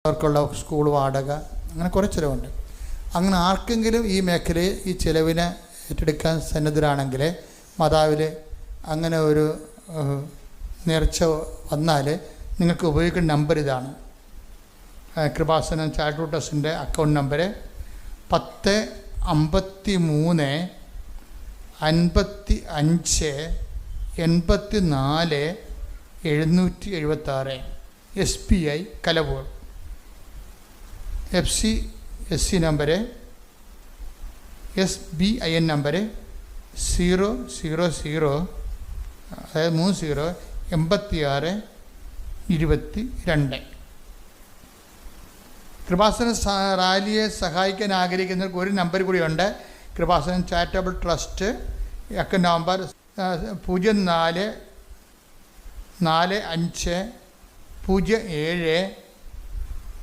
അവർക്കുള്ള സ്കൂൾ വാടക, അങ്ങനെ കുറേ ചിലവുണ്ട്. അങ്ങനെ ആർക്കെങ്കിലും ഈ മേഖലയിൽ ഈ ചിലവിനെ ഏറ്റെടുക്കാൻ സന്നദ്ധരാണെങ്കിൽ മാതാവിൽ അങ്ങനെ ഒരു നേർച്ച വന്നാൽ നിങ്ങൾക്ക് ഉപയോഗിക്കുന്ന നമ്പർ ഇതാണ്. കൃപാസനം ചാരിറ്റബിൾ ട്രസ്റ്റിൻ്റെ account number 1053 55 84 776 SBI Kalavoor. SC number SBIN number 000 അതായത് 30 86 22. കൃപാസന റാലിയെ സഹായിക്കാൻ ആഗ്രഹിക്കുന്നവർക്ക് ഒരു നമ്പർ കൂടിയുണ്ട്. Kripasanam charitable trust account number 04 45 07